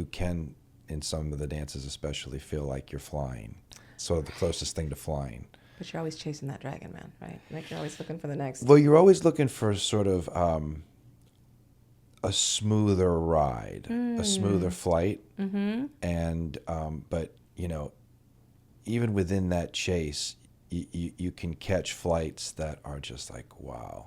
you can, in some of the dances especially, feel like you're flying. Sort of the closest thing to flying. But you're always chasing that dragon, man, right? Like you're always looking for the next. Well, you're always looking for sort of a smoother ride, a smoother flight. Mm-hmm. And, but, even within that chase, you can catch flights that are just like, wow,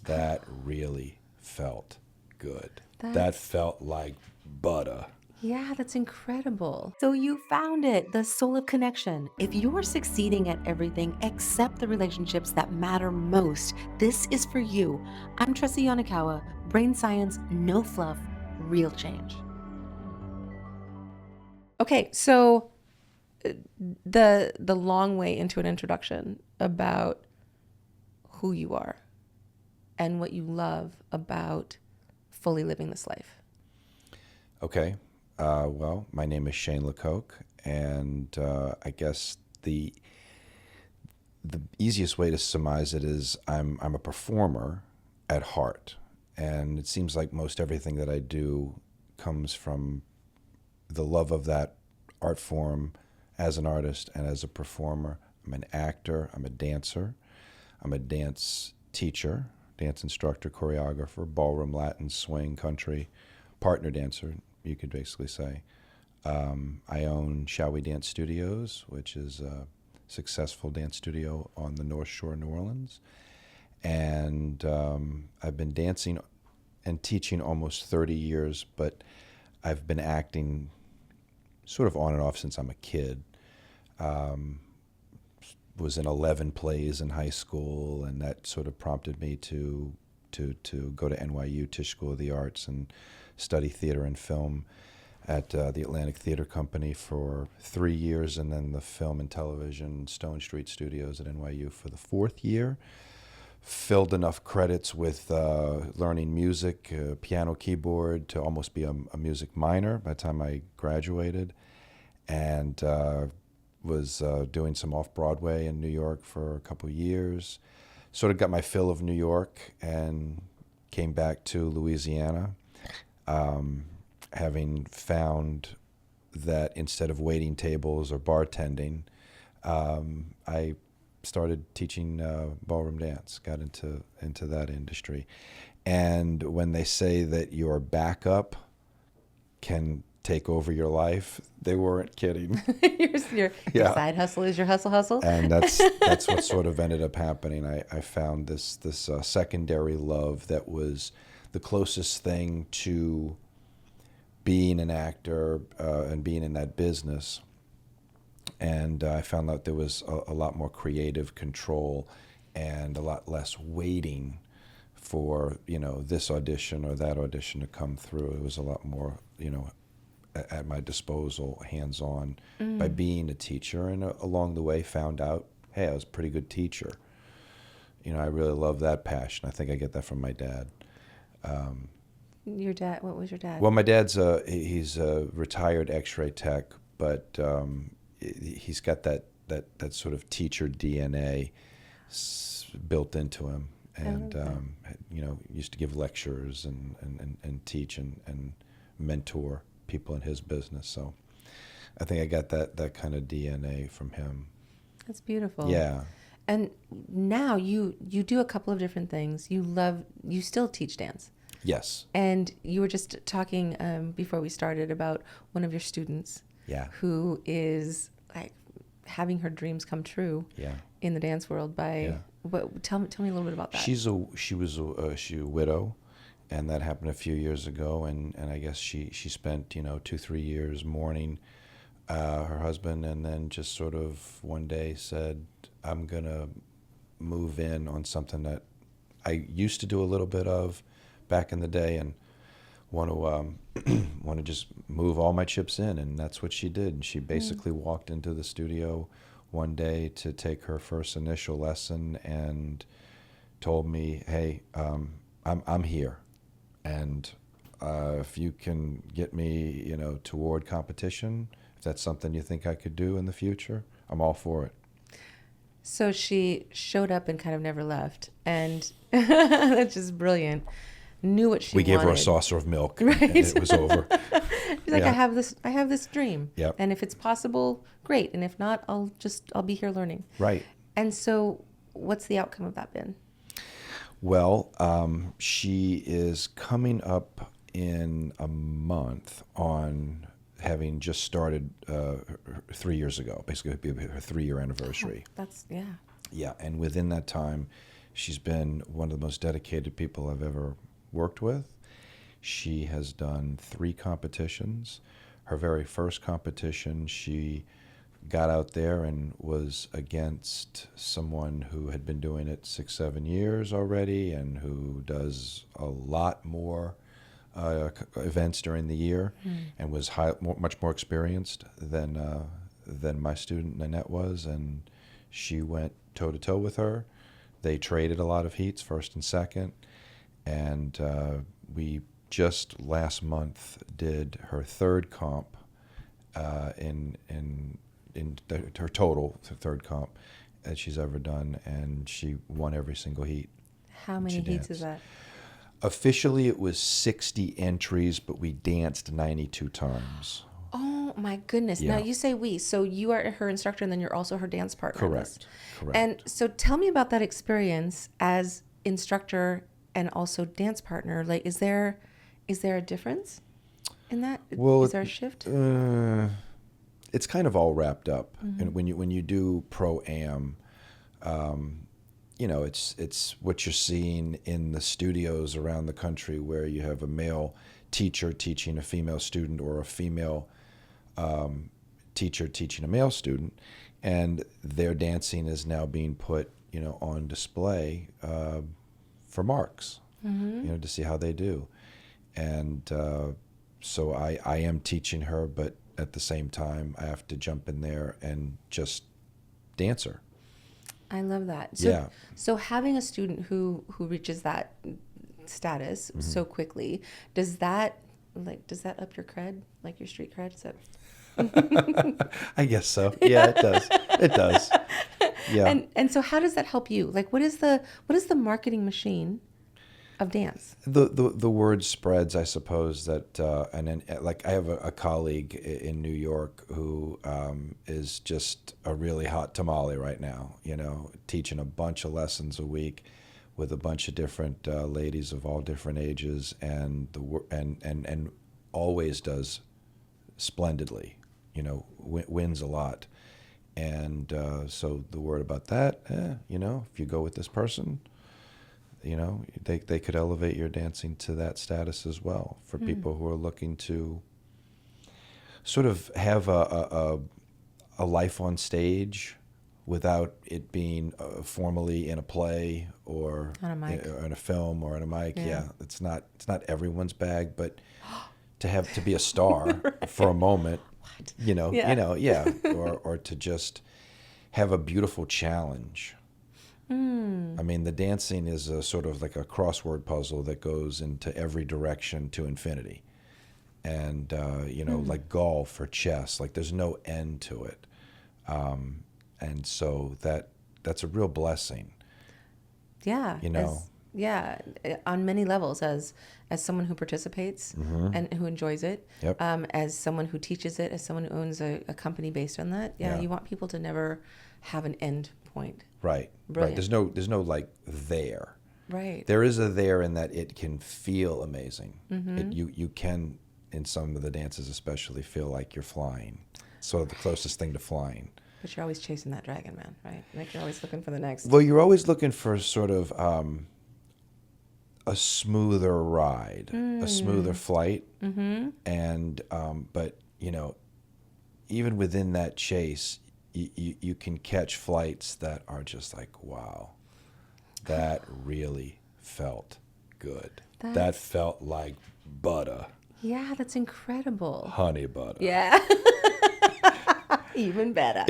that really felt good. That felt like butter. Yeah, that's incredible. So you found it, the soul of connection. If you're succeeding at everything except the relationships that matter most, this is for you. I'm Tressie Yonakawa, brain science, no fluff, real change. Okay, so the long way into an introduction about who you are and what you love about fully living this life. Okay. Well, my name is Shane LeCocq, and I guess the easiest way to surmise it is I'm a performer at heart, and it seems like most everything that I do comes from the love of that art form as an artist and as a performer. I'm an actor, I'm a dancer, I'm a dance teacher, dance instructor, choreographer, ballroom, Latin, swing, country, partner dancer, you could basically say. I own Shall We Dance Studios, which is a successful dance studio on the North Shore of New Orleans. And I've been dancing and teaching almost 30 years, but I've been acting sort of on and off since I'm a kid. Was in 11 plays in high school, and that sort of prompted me to go to NYU, Tisch School of the Arts, and study theater and film at the Atlantic Theater Company for 3 years, and then the Film and Television Stone Street Studios at NYU for the 4th year. Filled enough credits with learning music, piano, keyboard, to almost be a music minor by the time I graduated, and was doing some off-Broadway in New York for a couple of years. Sort of got my fill of New York and came back to Louisiana, having found that instead of waiting tables or bartending, I started teaching ballroom dance, got into that industry. And when they say that your backup can take over your life, they weren't kidding. your side hustle is your hustle. And that's what sort of ended up happening. I found this secondary love that was the closest thing to being an actor and being in that business. And I found out there was a lot more creative control and a lot less waiting for, this audition or that audition to come through. It was a lot more, at my disposal, hands-on, by being a teacher. And along the way found out, hey, I was a pretty good teacher. I really love that passion. I think I get that from my dad. Your dad, what was your dad? Well, my dad's he's a retired X-ray tech, but he's got that sort of teacher DNA built into him. And, used to give lectures and teach and mentor people in his business. So I think I got that kind of DNA from him. That's beautiful. Yeah. And now you do a couple of different things. You still teach dance. Yes. And you were just talking before we started about one of your students. Yeah. Who is like having her dreams come true. Yeah. In the dance world by. Yeah. But tell me a little bit about that. She was a widow, and that happened a few years ago. And I guess she spent 2-3 years mourning her husband, and then just sort of one day said, I'm gonna move in on something that I used to do a little bit of back in the day, and want to just move all my chips in. And that's what she did. And she basically walked into the studio one day to take her first initial lesson and told me, hey, I'm here, and if you can get me toward competition, if that's something you think I could do in the future, I'm all for it. So she showed up and kind of never left, and that's just brilliant. knew what she We gave her a wanted. saucer of milk, Right. and it was over. She's like, Yeah. I have this dream. Yep. And if it's possible, great. And if not, I'll be here learning. Right. And so what's the outcome of that been? Well, she is coming up in a month on having just started 3 years ago. Basically, it'd be her 3-year anniversary. That's, yeah. Yeah, and within that time, she's been one of the most dedicated people I've ever worked with. She has done 3 competitions. Her very first competition, she got out there and was against someone who had been doing it 6-7 years already and who does a lot more events during the year and was much more experienced than my student Nanette was, and she went toe to toe with her. They traded a lot of heats, first and second, and we just last month did her 3rd comp in her total, the 3rd comp that she's ever done, and she won every single heat. How many heats is that? Officially, it was 60 entries, but we danced 92 times. Oh my goodness. Yeah. Now you say we, so you are her instructor and then you're also her dance partner. Correct. Correct. And so tell me about that experience as instructor and also dance partner. Like, is there a difference in that? Well, is there a shift? It's kind of all wrapped up. And when you do pro-am, it's what you're seeing in the studios around the country where you have a male teacher teaching a female student or a female teacher teaching a male student, and their dancing is now being put, on display for marks, to see how they do. And so I am teaching her, but at the same time, I have to jump in there and just dance her. I love that. So having a student who reaches that status so quickly, does that up your cred, like your street cred? Is that... I guess so. Yeah, it does. It does. Yeah. And so how does that help you? Like, what is the marketing machine of dance? The word spreads, I suppose, that and then like I have a colleague in New York who is just a really hot tamale right now, teaching a bunch of lessons a week with a bunch of different ladies of all different ages, and and always does splendidly, wins a lot. And so the word about that, if you go with this person, they could elevate your dancing to that status as well for people who are looking to sort of have a life on stage without it being formally in a play or On a mic. in a film or on a mic. Yeah. Yeah, it's not everyone's bag, but to be a star for a moment, or to just have a beautiful challenge. I mean, the dancing is a sort of like a crossword puzzle that goes into every direction to infinity. And, like golf or chess, like there's no end to it. And so that's a real blessing. Yeah. On many levels, as someone who participates and who enjoys it, Yep. as someone who teaches it, as someone who owns a company based on that. Yeah, Yeah. you want people to never have an end point. Right. Brilliant. Right. There's no like there. Right. There is a there in that it can feel amazing. You can, in some of the dances especially, feel like you're flying. Sort of the closest thing to flying. But you're always chasing that dragon, man, right? Like you're always looking for the next. Well, you're always looking for sort of a smoother ride, a smoother flight. And, but, even within that chase, you can catch flights that are just like, wow, that really felt good. That felt like butter. Yeah, that's incredible. Honey butter. Yeah. Even better.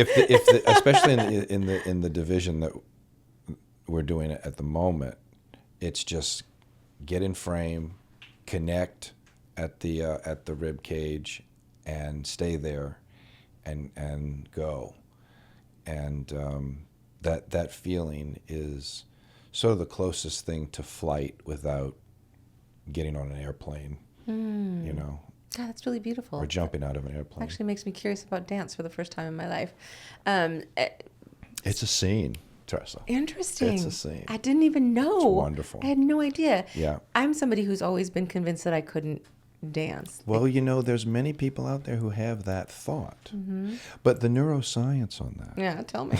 Especially in the division that we're doing at the moment, it's just get in frame, connect at the rib cage, and stay there, and go, and that feeling is sort of the closest thing to flight without getting on an airplane, God, that's really beautiful. or jumping out of an It airplane. actually makes me curious about dance for the first time in my life. Um, eh, It's a scene, Tressa. Interesting. It's a scene. I didn't even know. It's wonderful. I had no idea. Yeah. I'm somebody who's always been convinced that I couldn't dance. Well, there's many people out there who have that thought. But the neuroscience on that Yeah, tell me.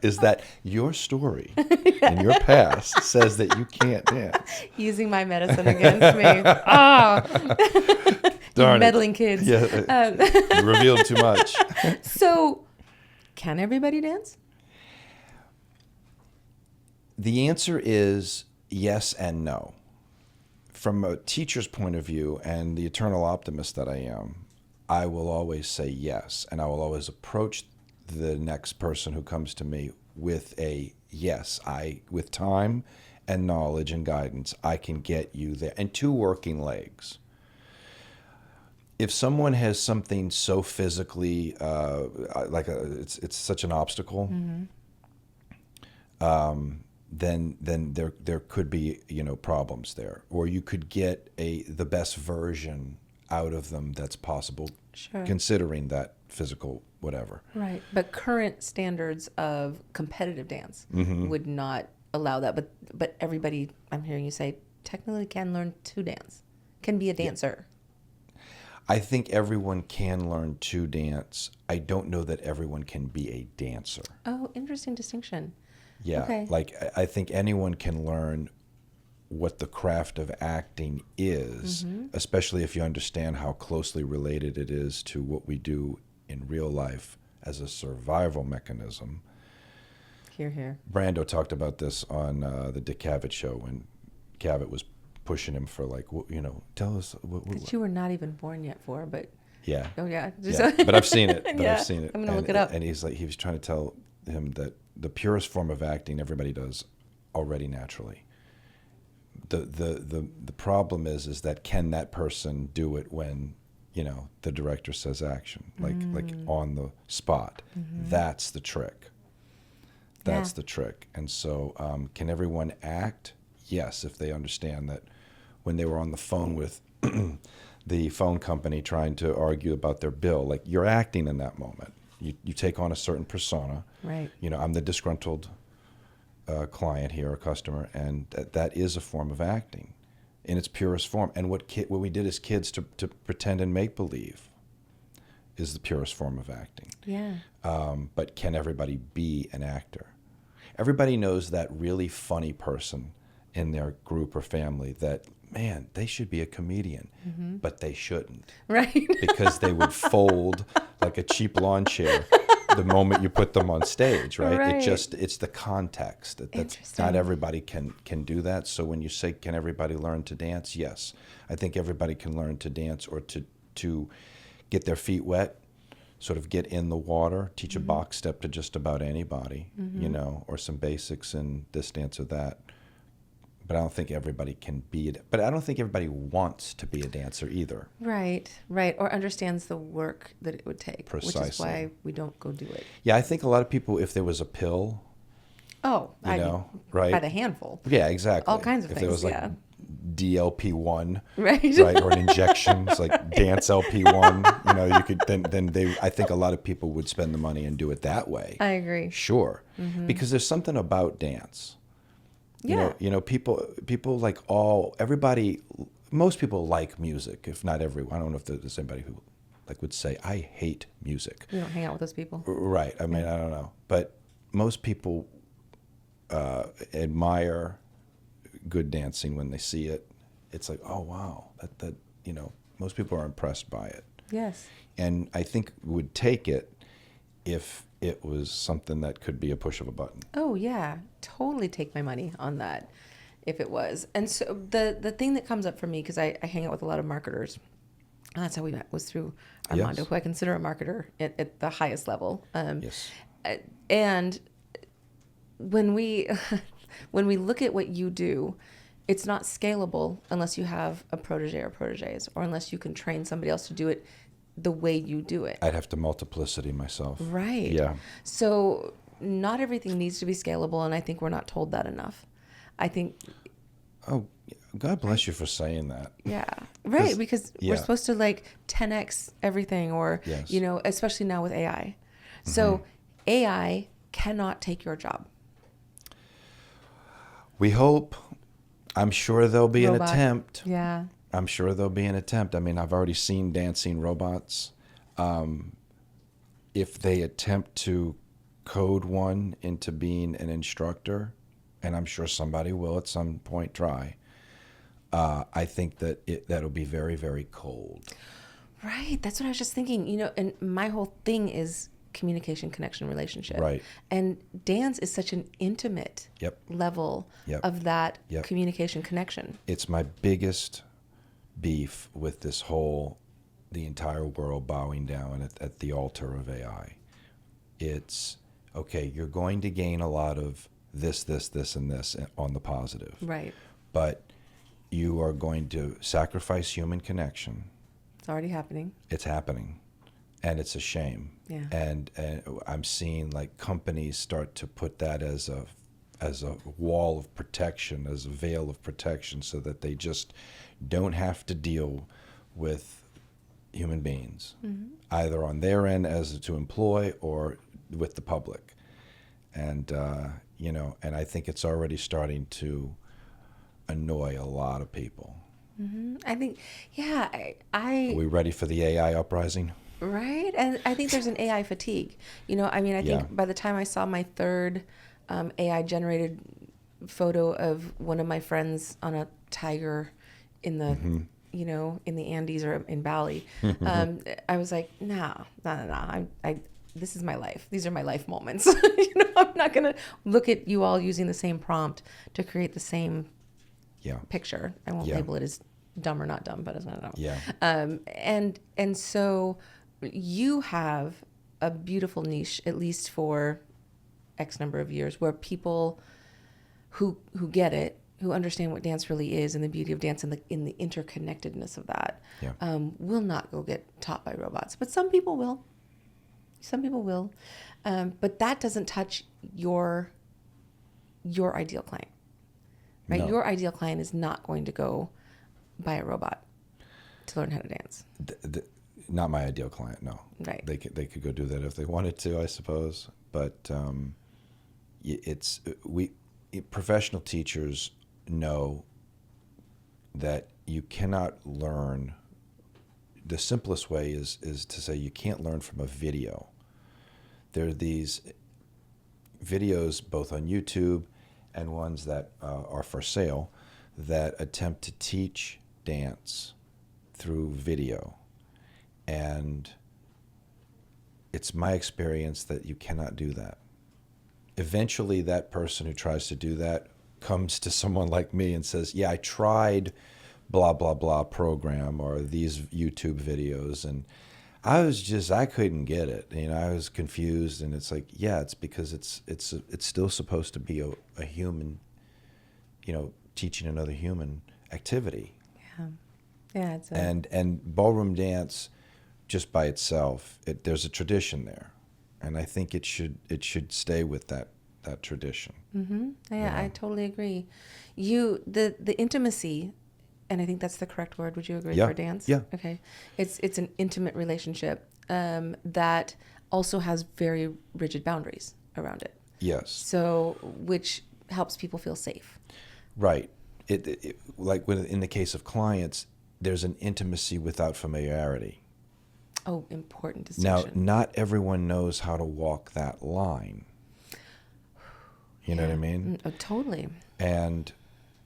is that your story and your past says that you can't dance. Using my medicine against me. Ah, Darn it. meddling kids. Yeah, you revealed too much. So, can everybody dance? The answer is yes and no. From a teacher's point of view and the eternal optimist that I am, I will always say yes, and I will always approach the next person who comes to me with a yes. With time and knowledge and guidance, I can get you there. And two working legs. If someone has something so physically, it's such an obstacle, then there could be problems there, or you could get the best version out of them that's possible, Sure. considering that physical whatever. Right. But current standards of competitive dance would not allow that. But everybody, I'm hearing you say, technically can learn to dance, can be a dancer. I think everyone can learn to dance. I don't know that everyone can be a dancer. Oh, interesting distinction. Yeah, Okay. like I think anyone can learn what the craft of acting is, especially if you understand how closely related it is to what we do in real life as a survival mechanism. Hear, hear. Brando talked about this on the Dick Cavett show when Cavett was pushing him for tell us what. That you were not even born yet for, but Yeah. oh yeah. Yeah, but I've seen it. Yeah, I've seen it. I'm gonna look it up. And he was trying to tell him that the purest form of acting everybody does already naturally. The problem is that can that person do it when the director says action, like on the spot? That's the trick. That's the trick. And so can everyone act? Yes, if they understand that when they were on the phone with the phone company trying to argue about their bill, like you're acting in that moment. You take on a certain persona. Right. I'm the disgruntled client here, a customer, and that is a form of acting in its purest form. And what we did as kids to pretend and make believe is the purest form of acting. Yeah. But can everybody be an actor? Everybody knows that really funny person in their group or family that, man, they should be a comedian, but they shouldn't. Right. Because they would fold like a cheap lawn chair the moment you put them on stage, right? Right. It's the context. That's Interesting. not everybody can do that. So when you say, can everybody learn to dance? Yes. I think everybody can learn to dance or to get their feet wet, sort of get in the water, teach a box step to just about anybody, or some basics in this dance or that. But I don't think everybody can be it. But I don't think everybody wants to be a dancer either. Right. Or understands the work that it would take. Precisely. Which is why we don't go do it. Yeah, I think a lot of people, if there was a pill, Oh, right? by the handful. Yeah, exactly. All kinds of if things, there was like yeah. DLP-1, Right. right, or an injection, it's like Dance LP-1. You could then I think a lot of people would spend the money and do it that way. I agree. Sure, because there's something about dance. Yeah. People like everybody. Most people like music, if not everyone. I don't know if there's anybody who would say I hate music. You don't hang out with those people. Right. I mean, I don't know, but most people admire good dancing when they see it. It's like, oh wow, that most people are impressed by it. Yes. And I think would take it if it was something that could be a push of a button. Oh yeah, totally take my money on that if it was. And so the thing that comes up for me, because I hang out with a lot of marketers, and that's how we met, was through Armando, Yes. who I consider a marketer at the highest level. Yes. And when we when we look at what you do, it's not scalable unless you have a protege or proteges, or unless you can train somebody else to do it the way you do it. I'd have to multiplicity myself. Right. Yeah. So not everything needs to be scalable, and I think we're not told that enough. I think. Oh, God bless you for saying that. Yeah. Right. Because we're yeah. supposed to like 10x everything or, Yes. you know, especially now with AI. So AI cannot take your job. We hope. I'm sure there'll be an Robot. attempt. Yeah. I'm sure there'll be an attempt. I mean, I've already seen dancing robots. If they attempt to code one into being an instructor, and I'm sure somebody will at some point try, I think that that'll be very, very cold. Right. That's what I was just thinking. You know, and my whole thing is communication, connection, relationship. Right. And dance is such an intimate Yep. level Yep. of that Yep. communication connection. It's my biggest beef with the entire world bowing down at the altar of AI. It's, okay, you're going to gain a lot of this, and this on the positive. Right. But you are going to sacrifice human connection. It's already happening. It's happening. And it's a shame. Yeah. And I'm seeing like companies start to put that as a wall of protection, as a veil of protection, so that they just don't have to deal with human beings, either on their end as to employ or with the public. And, and I think it's already starting to annoy a lot of people. I think, yeah, Are we ready for the AI uprising? right. And I think there's an AI fatigue. You know, I mean, I think by the time I saw my third AI generated photo of one of my friends on a tiger in the, you know, in the Andes or in Bali, I was like, no. This is my life. These are my life moments. You know, I'm not going to look at you all using the same prompt to create the same picture. I won't label it as dumb or not dumb, but I don't know. Yeah. And so you have a beautiful niche, at least for X number of years, where people who get it, who understand what dance really is and the beauty of dance and in the interconnectedness of that, will not go get taught by robots. But some people will. Some people will. But that doesn't touch your ideal client. Right? No. Your ideal client is not going to go buy a robot to learn how to dance. Not my ideal client, no. Right. They could go do that if they wanted to, I suppose. But professional teachers know that you cannot learn. The simplest way is to say you can't learn from a video. There are these videos both on YouTube and ones that are for sale that attempt to teach dance through video. And it's my experience that you cannot do that. Eventually, that person who tries to do that comes to someone like me and says, yeah, I tried blah, blah, blah program or these YouTube videos, and I couldn't get it. You know, I was confused, and it's like, yeah, it's because it's still supposed to be a human, you know, teaching another human activity. Yeah. And ballroom dance, just by itself, there's a tradition there, and I think it should stay with that tradition. Yeah, I totally agree. The intimacy, and I think that's the correct word. Would you agree for dance? Yeah. Okay. It's an intimate relationship that also has very rigid boundaries around it. Yes. So, which helps people feel safe. Right. It like in the case of clients, there's an intimacy without familiarity. Oh, important distinction. Now, not everyone knows how to walk that line. You know what I mean? Oh, totally. And,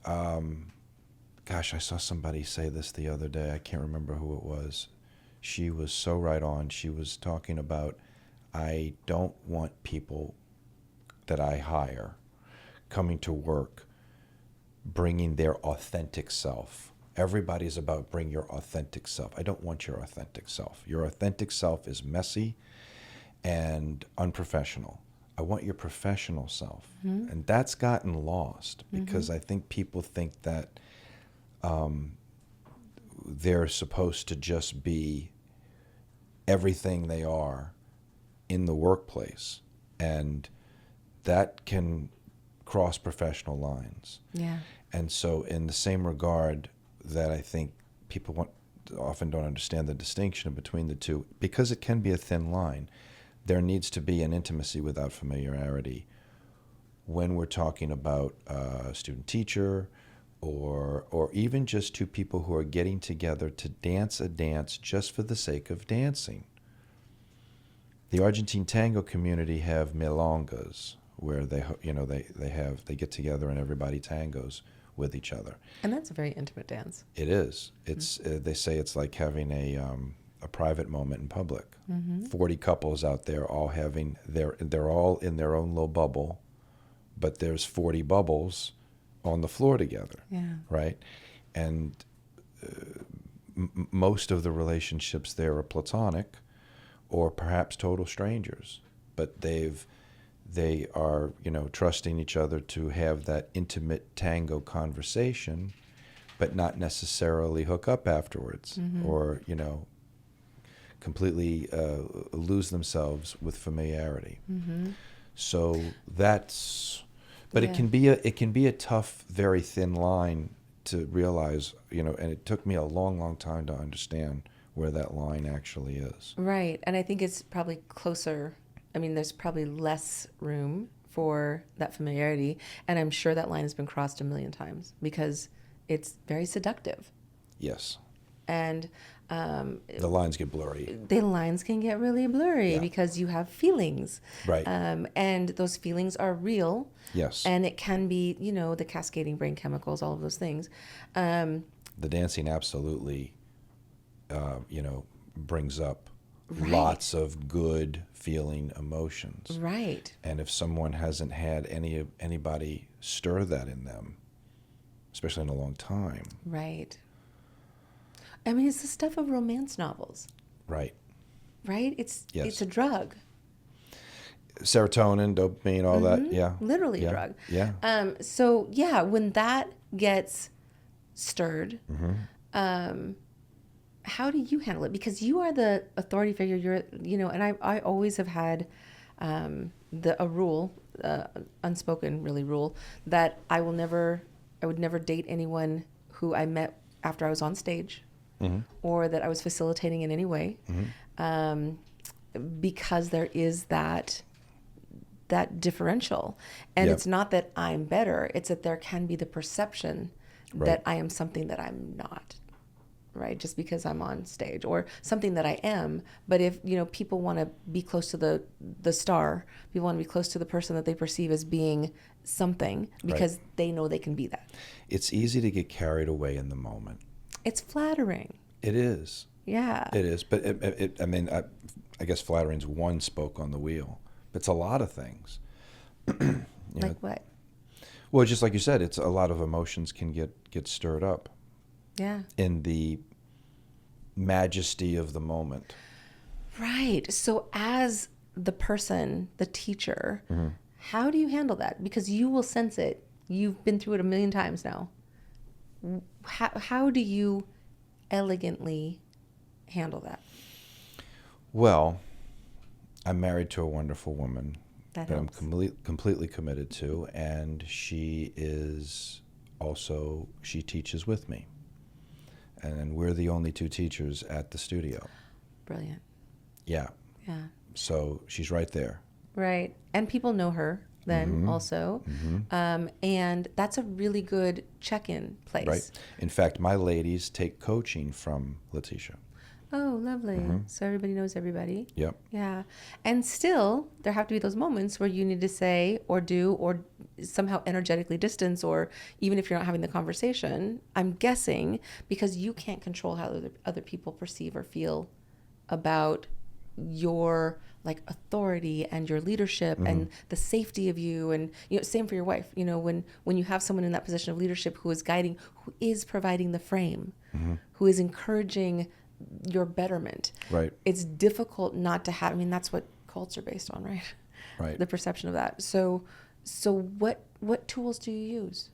gosh, I saw somebody say this the other day. I can't remember who it was. She was so right on. She was talking about, I don't want people that I hire coming to work bringing their authentic self. Everybody's about bring your authentic self. I don't want your authentic self. Your authentic self is messy and unprofessional. I want your professional self. And that's gotten lost because I think people think that they're supposed to just be everything they are in the workplace. And that can cross professional lines. Yeah. And so in the same regard that I think people often don't understand the distinction between the two, because it can be a thin line, there needs to be an intimacy without familiarity when we're talking about a student teacher or even just two people who are getting together to dance a dance just for the sake of dancing. The Argentine tango community have milongas where they get together and everybody tangos with each other. And that's a very intimate dance. It is. It's they say it's like having a private moment in public. 40 couples out there all having they're all in their own little bubble, but there's 40 bubbles on the floor together. Yeah. Right? And most of the relationships there are platonic or perhaps total strangers, but they are, trusting each other to have that intimate tango conversation, but not necessarily hook up afterwards or, completely lose themselves with familiarity. So that's, but Yeah. it can be a tough, very thin line to realize, and it took me a long, long time to understand where that line actually is. Right. And I think it's probably closer. I mean, there's probably less room for that familiarity. And I'm sure that line has been crossed a million times because it's very seductive. Yes. And The lines get blurry. the lines can get really blurry Yeah. because you have feelings. Right. And those feelings are real. Yes. And it can be, the cascading brain chemicals, all of those things. The dancing absolutely, brings up Right. lots of good feeling emotions. Right. And if someone hasn't had anybody stir that in them, especially in a long time, Right. I mean, it's the stuff of romance novels, right? right? It's Yes. a drug. Serotonin, dopamine, all that, yeah. Literally Yeah. a drug. Yeah. So yeah, when that gets stirred, how do you handle it? Because you are the authority figure. You're, and I always have had a rule, unspoken really rule, that I would never date anyone who I met after I was on stage, or that I was facilitating in any way, because there is that differential. And Yep. it's not that I'm better, it's that there can be the perception Right. that I am something that I'm not, right? Just because I'm on stage, or something that I am. But if, people want to be close to the star, people want to be close to the person that they perceive as being something because they know they can be that. It's easy to get carried away in the moment. It's flattering. It is. Yeah. It is. But I guess flattering's one spoke on the wheel. But it's a lot of things. Like what? Well, just like you said, it's a lot of emotions can get stirred up Yeah. in the majesty of the moment. Right. So as the person, the teacher, how do you handle that? Because you will sense it. You've been through it a million times now. How do you elegantly handle that? Well, I'm married to a wonderful woman That I'm helps. completely committed to, and she teaches with me. And we're the only two teachers at the studio. Brilliant. Yeah. Yeah. So she's right there. Right. And people know her then also. And that's a really good check-in place. Right. In fact, my ladies take coaching from Letitia. Oh, lovely. So everybody knows everybody. Yep. Yeah. And still, there have to be those moments where you need to say or do or somehow energetically distance, or even if you're not having the conversation, I'm guessing, because you can't control how other people perceive or feel about your authority and your leadership and the safety of you. And same for your wife. When you have someone in that position of leadership who is guiding, who is providing the frame, who is encouraging your betterment, Right. it's difficult not to have. I mean, that's what cults are based on, right? Right. The perception of that. So what tools do you use?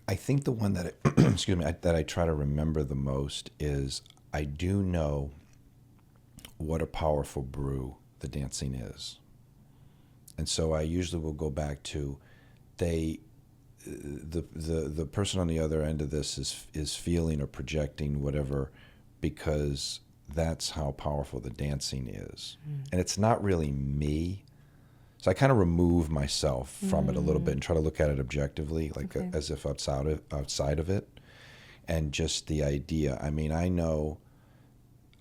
I think the one that that I try to remember the most is I do know what a powerful brew the dancing is. And so I usually will go back to they the person on the other end of this is feeling or projecting whatever, because that's how powerful the dancing is. And it's not really me. So I kind of remove myself from it a little bit and try to look at it objectively, like as if outside of it. And just the idea. I mean, I know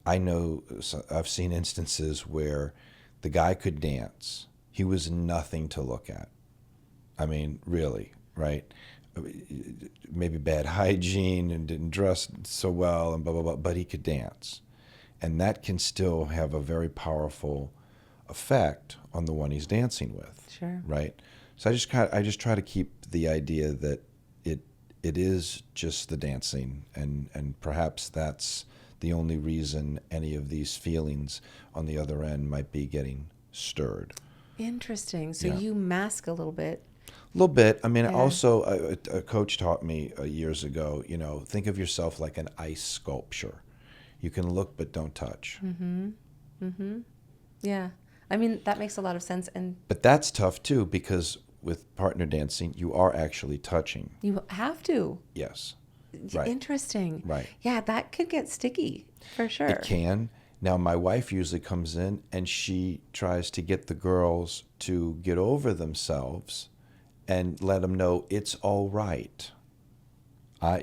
I've seen instances where the guy could dance. He was nothing to look at. I mean, really, right? Maybe bad hygiene and didn't dress so well and blah, blah, blah, but he could dance. And that can still have a very powerful effect on the one he's dancing with. Sure. Right? So I just try to keep the idea that it is just the dancing, and perhaps that's the only reason any of these feelings on the other end might be getting stirred. Interesting. So Yeah. you mask a little bit. A little bit. I mean, Yeah. also, a coach taught me years ago, think of yourself like an ice sculpture. You can look but don't touch. Yeah. I mean, that makes a lot of sense. And But that's tough too, because with partner dancing, you are actually touching. you have to. Yes. Right. Interesting. Right. Yeah, that could get sticky for sure. It can. Now, my wife usually comes in and she tries to get the girls to get over themselves and let them know it's all right.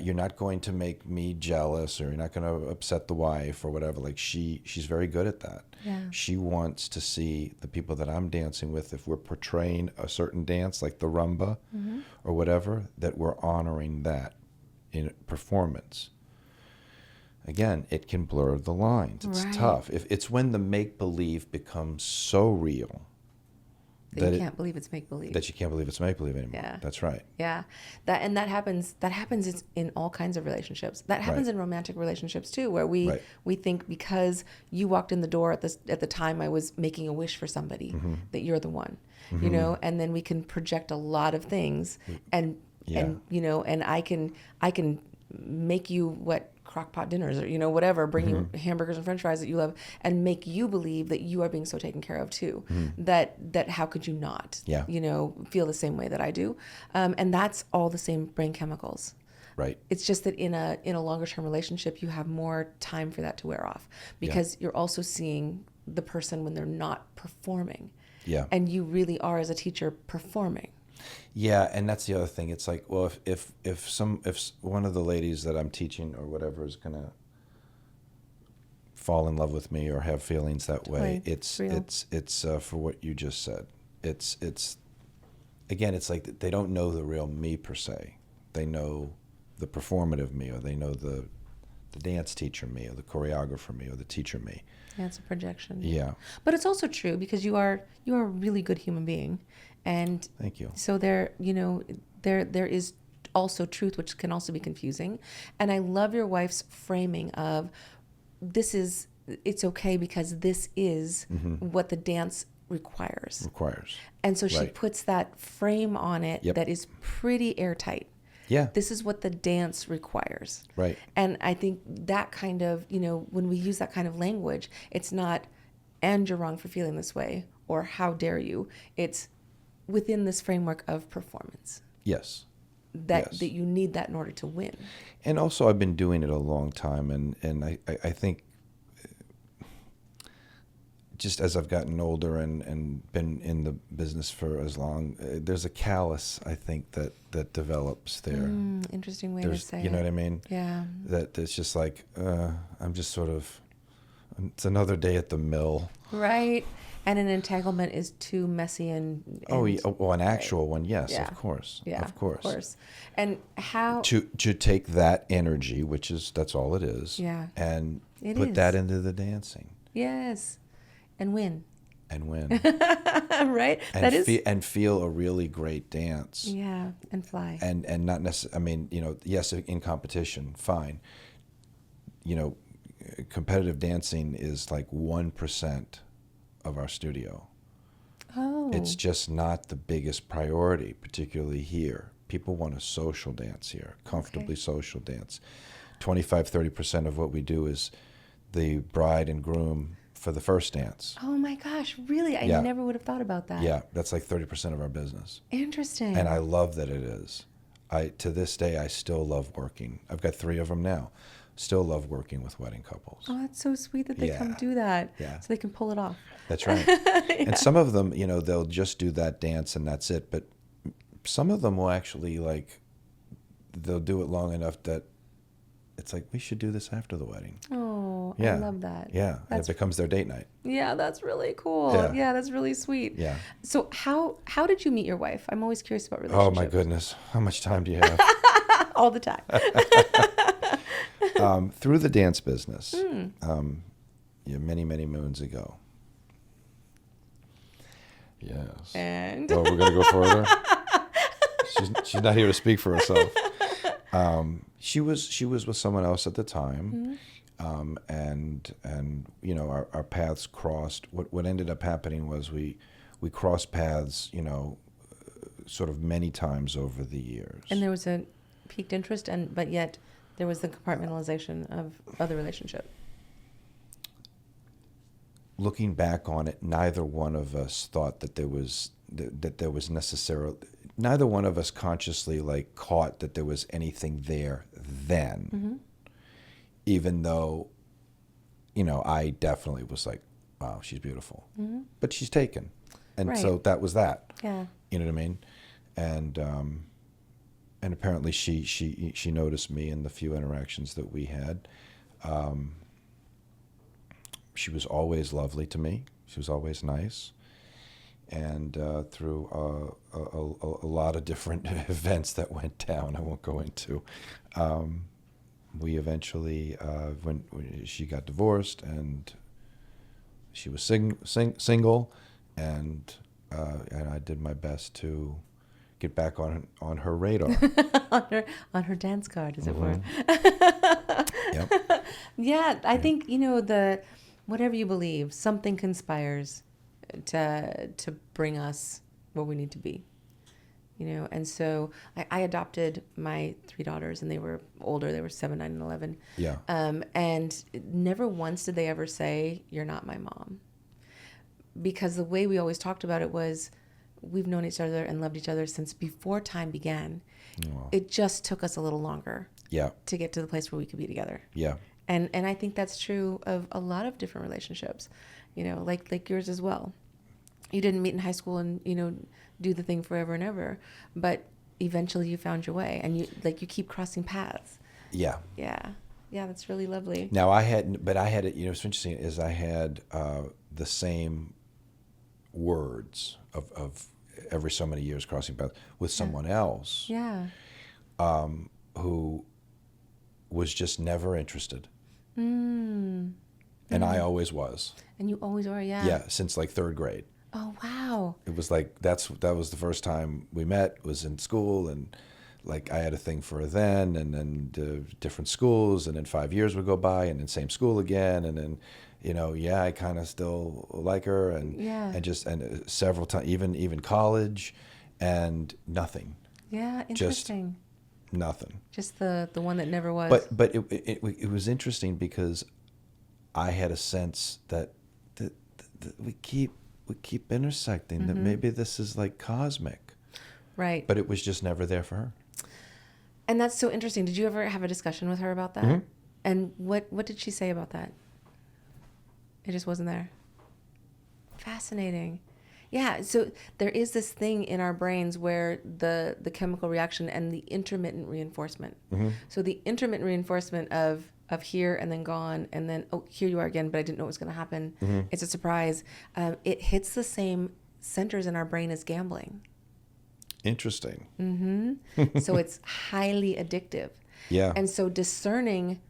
You're not going to make me jealous, or you're not going to upset the wife or whatever. Like she's very good at that. Yeah. She wants to see the people that I'm dancing with, if we're portraying a certain dance like the rumba or whatever, that we're honoring that in performance. Again, it can blur the lines. It's Right. tough. If it's when the make-believe becomes so real That you can't believe it's make believe. that you can't believe it's make-believe anymore. Yeah. That's right. Yeah, that happens. That happens in all kinds of relationships. That happens Right. in romantic relationships too, where we Right. we think because you walked in the door at the time I was making a wish for somebody that you're the one, and then we can project a lot of things, and and I can make you what crockpot dinners or whatever, bring you hamburgers and french fries that you love, and make you believe that you are being so taken care of too, that how could you not feel the same way that I do, and that's all the same brain chemicals. Right. It's just that in a longer term relationship you have more time for that to wear off, because you're also seeing the person when they're not performing, and you really are, as a teacher, performing. Yeah, and that's the other thing. It's like, well, if one of the ladies that I'm teaching or whatever is gonna fall in love with me or have feelings that way, Totally. it's for what you just said. It's again, it's like they don't know the real me per se. They know the performative me, or they know the dance teacher me, or the choreographer me, or the teacher me. Yeah, it's a projection. Yeah. But it's also true, because you are a really good human being, and Thank you. so there is also truth, which can also be confusing. And I love your wife's framing of it's okay because this is what the dance requires. And so she Right. puts that frame on it Yep. that is pretty airtight. Yeah. This is what the dance requires. Right. And I think that kind of, when we use that kind of language, it's not, and you're wrong for feeling this way, or how dare you. It's within this framework of performance. Yes. That Yes. that you need that in order to win. And also, I've been doing it a long time, and I think just as I've gotten older and been in the business for as long, there's a callous, I think, that develops there. Interesting way to There's, say you know it. what I mean? Yeah. That it's just like, I'm just sort of, it's another day at the mill. Right. And an entanglement is too messy and Oh, yeah. Well, an actual right. one, yes, Yeah. of course. Yeah, Of course. And how To take that energy, that's all it is, Yeah. and It put is. that into the dancing Yes. And win. and win. Right? And That is and feel a really great dance. Yeah, and fly. And not necessarily, I mean, yes, in competition, fine. Competitive dancing is like 1% of our studio. Oh. It's just not the biggest priority, particularly here. People want a social dance here, comfortably social dance. 25-30% of what we do is the bride and groom for the first dance. Oh my gosh, really? I Yeah. never would have thought about that. Yeah, that's like 30% of our business. Interesting. And I love that it is. To this day, I still love working. I've got 3 of them now. Still love working with wedding couples. Oh, that's so sweet that they come Yeah. do that. Yeah. So they can pull it off. That's right. And some of them, they'll just do that dance and that's it. But some of them will actually they'll do it long enough that it's like, we should do this after the wedding. Oh, Yeah. I love that. Yeah. And it becomes their date night. Yeah, that's really cool. Yeah. Yeah, that's really sweet. Yeah. So how did you meet your wife? I'm always curious about relationships. Oh my goodness. How much time do you have? All the time. Through the dance business, many, many moons ago. Yes. And Oh, we're going to go further? She's not here to speak for herself. She was with someone else at the time, and our paths crossed. What ended up happening was we crossed paths, sort of many times over the years. And there was a piqued interest, but yet there was the compartmentalization of other relationship. Looking back on it, neither one of us thought that there was necessarily. Neither one of us consciously caught that there was anything there then, even though, I definitely was like, wow, she's beautiful, but she's taken. And so that was that. Yeah. You know what I mean? And apparently she noticed me in the few interactions that we had. She was always lovely to me. She was always nice. And through a lot of different events that went down, I won't go into, we eventually, when she got divorced and she was single, and I did my best to get back on her radar. on her dance card, as it were. Yep. Yeah, I think whatever you believe, something conspires to bring us where we need to be, and so I adopted my 3 daughters, and they were older. They were 7, 9, and 11. Yeah. And never once did they ever say, "You're not my mom," because the way we always talked about it was, we've known each other and loved each other since before time began. Wow. It just took us a little longer Yeah. to get to the place where we could be together. Yeah. And I think that's true of a lot of different relationships, like yours as well. You didn't meet in high school and, do the thing forever and ever, but eventually you found your way, and you keep crossing paths. Yeah. Yeah. Yeah, that's really lovely. Now I had it, what's interesting is I had the same words of every so many years crossing paths with someone else. Yeah. Who was just never interested. Mm. And I always was. And you always were, yeah. Yeah, since 3rd grade. Oh, wow. It was that was the first time we met, was in school, and I had a thing for her then, and then different schools, and then 5 years would go by, and then same school again, and then, I kind of still like her, and Yeah. and several times, even college, and nothing. Yeah, interesting. Nothing. Just the one that never was. But it was interesting because I had a sense that we keep intersecting, that maybe this is cosmic. Right. But it was just never there for her. And that's so interesting. Did you ever have a discussion with her about that? Mm-hmm. And what did she say about that? It just wasn't there. Fascinating. Yeah, so there is this thing in our brains where the chemical reaction and the intermittent reinforcement. Mm-hmm. So the intermittent reinforcement of here and then gone, and then, oh, here you are again, but I didn't know what was going to happen. Mm-hmm. It's a surprise. It hits the same centers in our brain as gambling. Interesting. Mm-hmm. So it's highly addictive. Yeah. And so discerning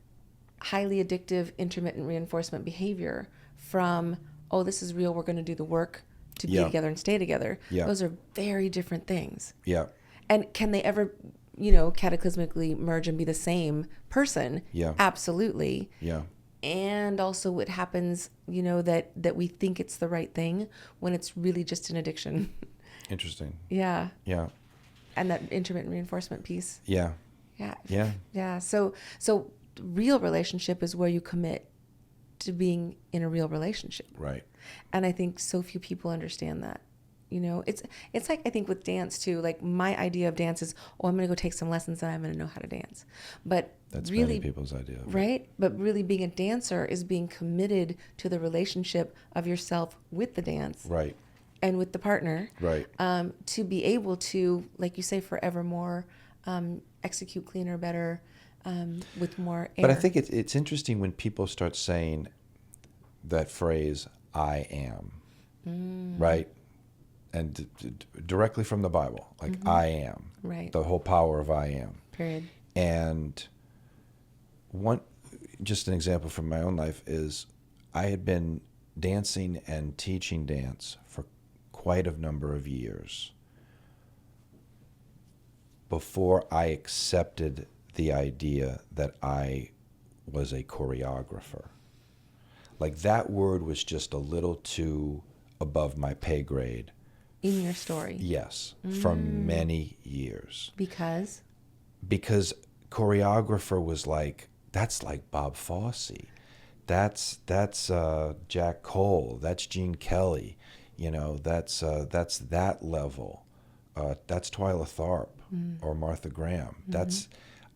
highly addictive intermittent reinforcement behavior from, oh, this is real, we're going to do the work to be together and stay together. Yeah. Those are very different things. Yeah. And can they ever, cataclysmically merge and be the same person? Yeah. Absolutely. Yeah. And also what happens, that we think it's the right thing when it's really just an addiction. Interesting. Yeah. Yeah. And that intermittent reinforcement piece. Yeah. Yeah. Yeah. Yeah. So real relationship is where you commit to being in a real relationship. Right. And I think so few people understand that. You know, it's like, I think with dance too, like my idea of dance is, oh, I'm going to go take some lessons and I'm going to know how to dance. But That's really, many people's idea. right? But really being a dancer is being committed to the relationship of yourself with the dance. Right. And with the partner. Right. To be able to, like you say, forevermore, execute cleaner, better, with more air. But I think it's interesting when people start saying that phrase, I am, right? And directly from the Bible, like I am, Right. the whole power of I am. Period. And just an example from my own life is I had been dancing and teaching dance for quite a number of years before I accepted the idea that I was a choreographer. Like that word was just a little too above my pay grade. In your story. Yes, for many years. Because choreographer was like, that's like Bob Fosse. That's Jack Cole. That's Gene Kelly. You know, that's that level. That's Twyla Tharp or Martha Graham. That's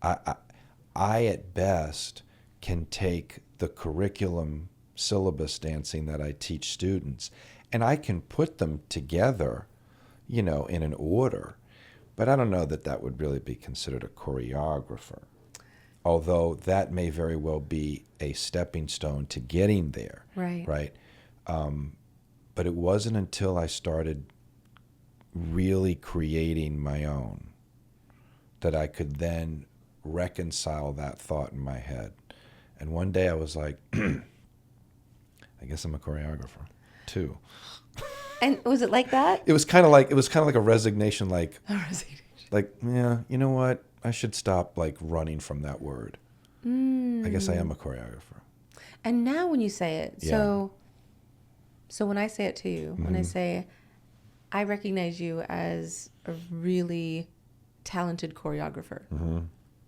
I at best can take the curriculum syllabus dancing that I teach students, and I can put them together, you know, in an order. But I don't know that that would really be considered a choreographer, although that may very well be a stepping stone to getting there. Right. Right. But it wasn't until I started really creating my own that I could then reconcile that thought in my head. And one day I was like, I guess I'm a choreographer too. And was it like that? It was kind of like a resignation, like, yeah, you know what? I should stop like running from that word. I guess I am a choreographer. And now when you say it, Yeah. so when I say it to you, when I say, I recognize you as a really talented choreographer,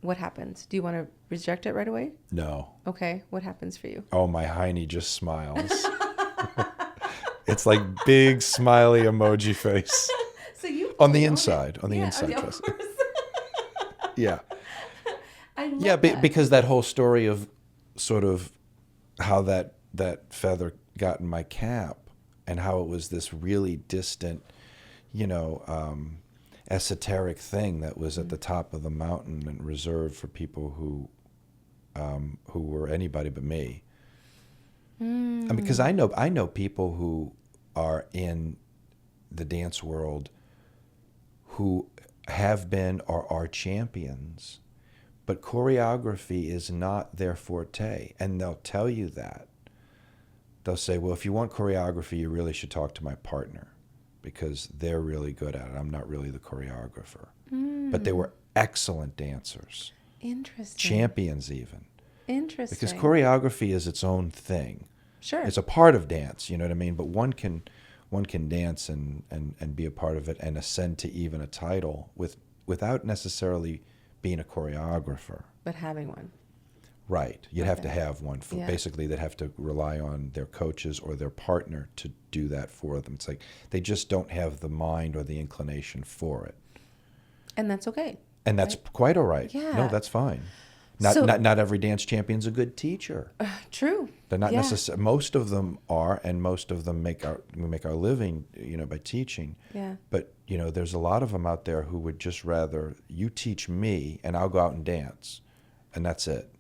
what happens? Do you want to reject it right away? No. Okay. What happens for you? Oh, my hiney just smiles. It's like big smiley emoji face. So you On the inside. On the yeah, inside. of Trust course. me. Yeah. I love Yeah, that. because that whole story of sort of how that feather got in my cap and how it was this really distant, you know, esoteric thing that was at the top of the mountain and reserved for people who were anybody but me. I mean, because I know people who are in the dance world who have been or are champions, but choreography is not their forte, and they'll tell you that. They'll say, well, if you want choreography, you really should talk to my partner because they're really good at it. I'm not really the choreographer. But they were excellent dancers. Interesting. Champions even. Interesting. Because choreography is its own thing. Sure. It's a part of dance, you know what I mean? But one can dance and be a part of it and ascend to even a title without necessarily being a choreographer. But having one. Right. You'd have to Okay. have one. Yeah. Basically, they'd have to rely on their coaches or their partner to do that for them. It's like they just don't have the mind or the inclination for it. And that's okay. And that's quite all right. Yeah. No, that's fine. So- Not every dance champion's a good teacher. True. They're not Yeah. necessarily. Most of them are, and most of them we make our living, you know, by teaching. Yeah. But you know, there's a lot of them out there who would just rather you teach me, and I'll go out and dance, and that's it.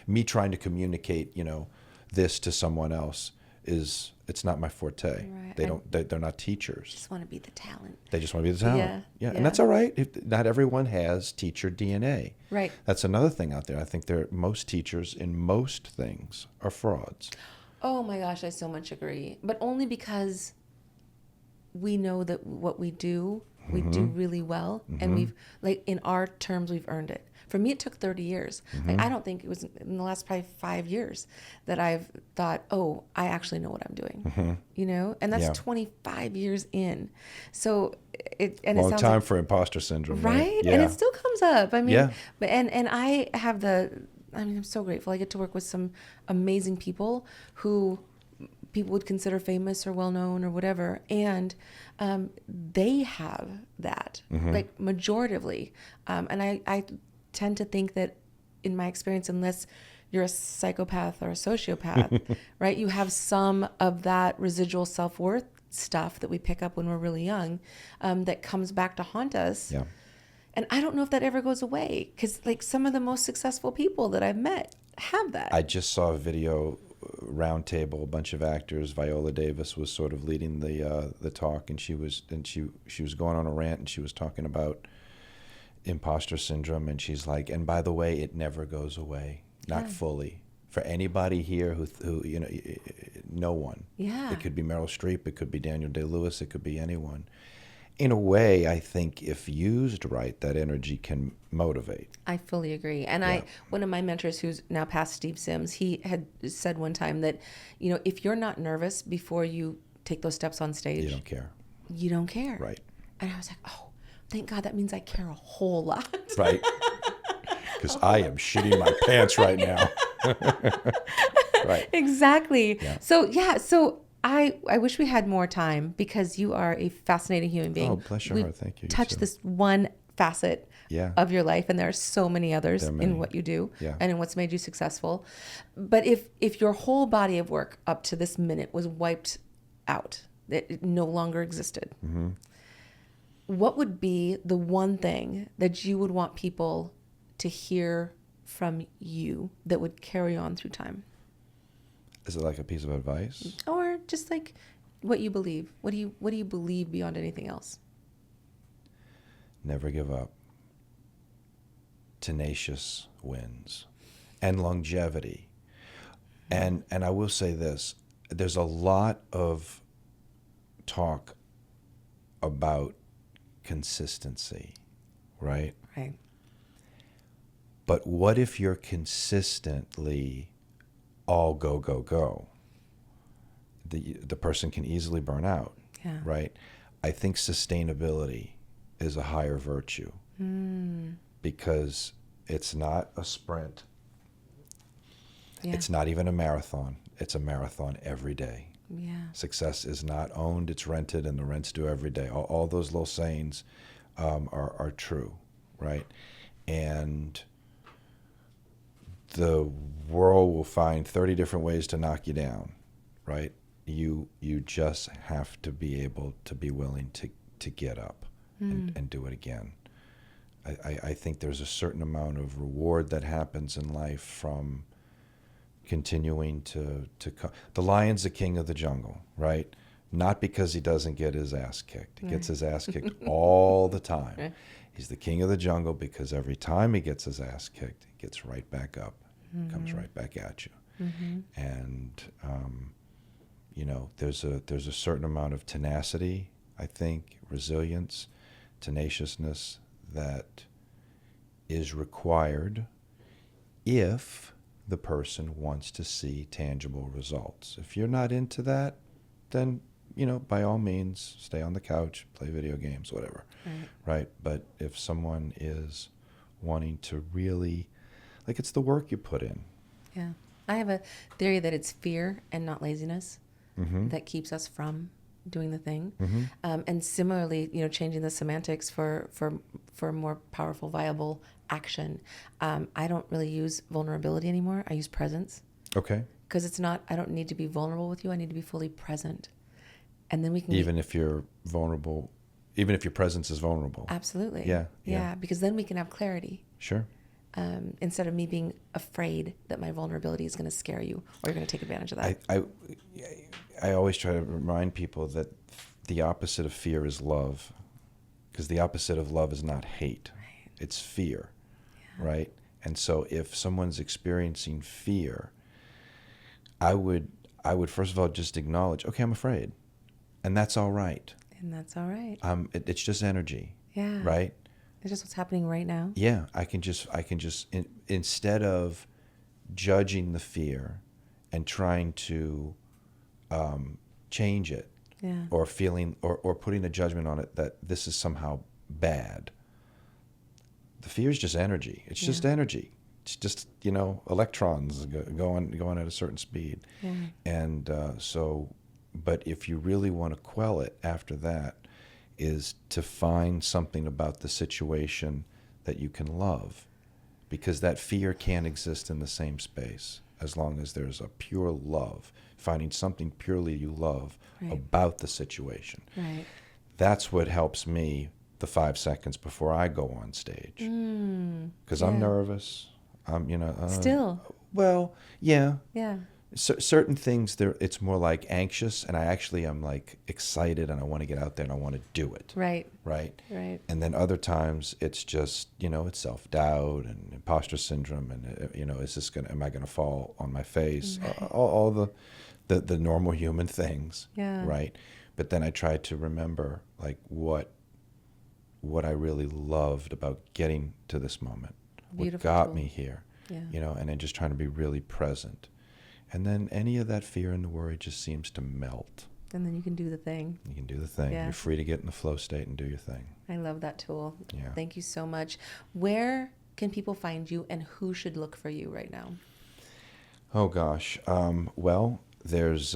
Me trying to communicate, you know, this to someone else it's not my forte. Right. They're not teachers. Just want to be the talent. They just want to be the talent. Yeah, Yeah. yeah. And that's all right. Not everyone has teacher DNA. Right. That's another thing out there. I think most teachers in most things are frauds. Oh my gosh, I so much agree. But only because we know that what we do really well. And we've, like, in our terms, we've earned it. For me, it took 30 years. Like, I don't think it was in the last probably 5 years that I've thought, oh, I actually know what I'm doing. You know? And that's Yeah. 25 years in. So it Long sounds time like, for imposter syndrome, right? Yeah. And it still comes up. I mean, Yeah. but and I have the I mean, I'm so grateful. I get to work with some amazing people who people would consider famous or well known or whatever, and they have that, like majoritively. And I tend to think that, in my experience, unless you're a psychopath or a sociopath, right, you have some of that residual self-worth stuff that we pick up when we're really young, that comes back to haunt us. Yeah. And I don't know if that ever goes away, because like some of the most successful people that I've met have that. I just saw a video round table, a bunch of actors. Viola Davis was sort of leading the talk, and she was going on a rant, and she was talking about imposter syndrome, and she's like, and by the way, it never goes away, not fully. For anybody here who you know, no one. Yeah. It could be Meryl Streep, it could be Daniel Day-Lewis, it could be anyone. In a way, I think if used right, that energy can motivate. I fully agree. And one of my mentors, who's now past Steve Sims, he had said one time that, you know, if you're not nervous before you take those steps on stage, You don't care. You don't care. Right. And I was like, oh, thank God, that means I care a whole lot. Right. Because I am shitting my pants right now. Right. Exactly. Yeah. So I wish we had more time, because you are a fascinating human being. Oh, bless your heart. Thank you. You Touch too. this one facet of your life, and there are so many others in what you do and in what's made you successful. But if your whole body of work up to this minute was wiped out, it no longer existed, what would be the one thing that you would want people to hear from you that would carry on through time? Is it like a piece of advice? Or just like what you believe? What do you believe beyond anything else? Never give up. Tenacious wins. And longevity. And I will say this, there's a lot of talk about consistency, right? Right. But what if you're consistently all go, go, go? The person can easily burn out, right? I think sustainability is a higher virtue because it's not a sprint. Yeah. It's not even a marathon. It's a marathon every day. Yeah. Success is not owned, it's rented, and the rent's due every day. All those little sayings are true, right? And the world will find 30 different ways to knock you down, right? You just have to be able to be willing to get up and do it again. I think there's a certain amount of reward that happens in life from continuing to the lion's the king of the jungle, right? Not because he doesn't get his ass kicked. He gets his ass kicked all the time. He's the king of the jungle because every time he gets his ass kicked, he gets right back up, comes right back at you. And you know, there's a certain amount of tenacity, I think, resilience, tenaciousness that is required if the person wants to see tangible results. If you're not into that, then, you know, by all means, stay on the couch, play video games, whatever, right? But if someone is wanting to really, like, it's the work you put in. Yeah. I have a theory that it's fear and not laziness that keeps us from doing the thing. And similarly, you know, changing the semantics for more powerful, viable action. I don't really use vulnerability anymore. I use presence. Okay. Because it's not, I don't need to be vulnerable with you. I need to be fully present. And then we can... Even if you're vulnerable, even if your presence is vulnerable. Absolutely. Yeah. Because then we can have clarity. Sure. Instead of me being afraid that my vulnerability is going to scare you or you're going to take advantage of that. I always try to remind people that the opposite of fear is love, because the opposite of love is not hate. Right. It's fear, right? And so if someone's experiencing fear, I would first of all just acknowledge, okay, I'm afraid, and that's all right. And that's all right. It's just energy. Yeah. Right? It's just what's happening right now. Yeah, I can just instead of judging the fear and trying to change it, or feeling or putting a judgment on it that this is somehow bad. The fear is just energy. It's just energy. it's just, you know, electrons going at a certain speed. Yeah. And but if you really want to quell it after that, is to find something about the situation that you can love, because that fear can't exist in the same space as long as there's a pure love, finding something purely you love Right. about the situation. Right. That's what helps me the 5 seconds before I go on stage, because I'm Yeah. nervous. I'm, you know, Still. well, yeah. Yeah. Certain things there, it's more like anxious, and I actually am like excited, and I want to get out there and I want to do it. Right. Right. Right. And then other times it's just, you know, it's self-doubt and imposter syndrome, and you know, am I gonna fall on my face? Right. All the normal human things. Yeah. Right. But then I try to remember like what I really loved about getting to this moment, Beautiful what got tool. me here. Yeah. You know, and then just trying to be really present. And then any of that fear and the worry just seems to melt. And then you can do the thing. You can do the thing. Yeah. You're free to get in the flow state and do your thing. I love that tool. Yeah. Thank you so much. Where can people find you, and who should look for you right now? Oh, gosh. Well, there's,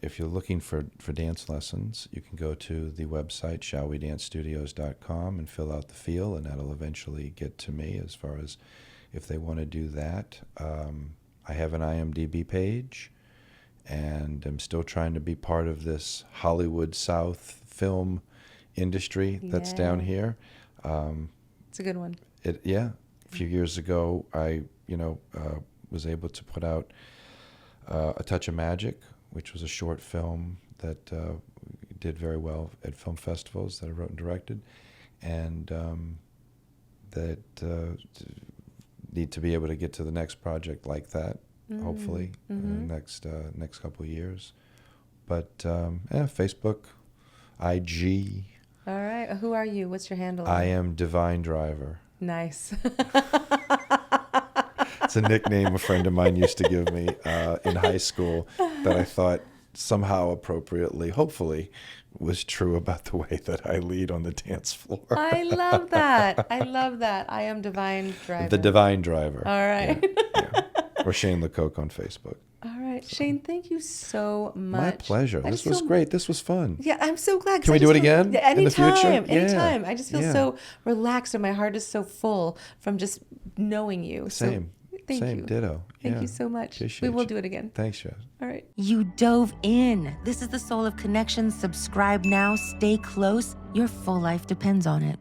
if you're looking for dance lessons, you can go to the website, shallwedancestudios.com, and fill out the feel, and that'll eventually get to me as far as if they want to do that. I have an IMDb page, and I'm still trying to be part of this Hollywood South film industry that's down here. It's a good one. A few years ago, I was able to put out A Touch of Magic, which was a short film that did very well at film festivals that I wrote and directed, and that need to be able to get to the next project like that, hopefully, in the next couple of years. But Facebook, IG. All right. Who are you? What's your handle? I am Divine Driver. Nice. It's a nickname a friend of mine used to give me in high school that I thought somehow appropriately, hopefully, was true about the way that I lead on the dance floor. I love that. I love that. I am Divine Driver. The Divine Driver. All right. Yeah. Or Shane LeCocq on Facebook. All right. Shane, thank you so much. My pleasure. I This just was feel- great. This was fun. Yeah, I'm so glad. 'Cause Can we I do just it feel- again Yeah, in the future? anytime. Yeah. Anytime. I just feel Yeah. so relaxed, and my heart is so full from just knowing you. Same. So, thank Same. you. Ditto. Thank Yeah. you so much. Appreciate We will you. do it again. Thanks, Jess. All right. You dove in. This is the Soul of Connection. Subscribe now. Stay close. Your full life depends on it.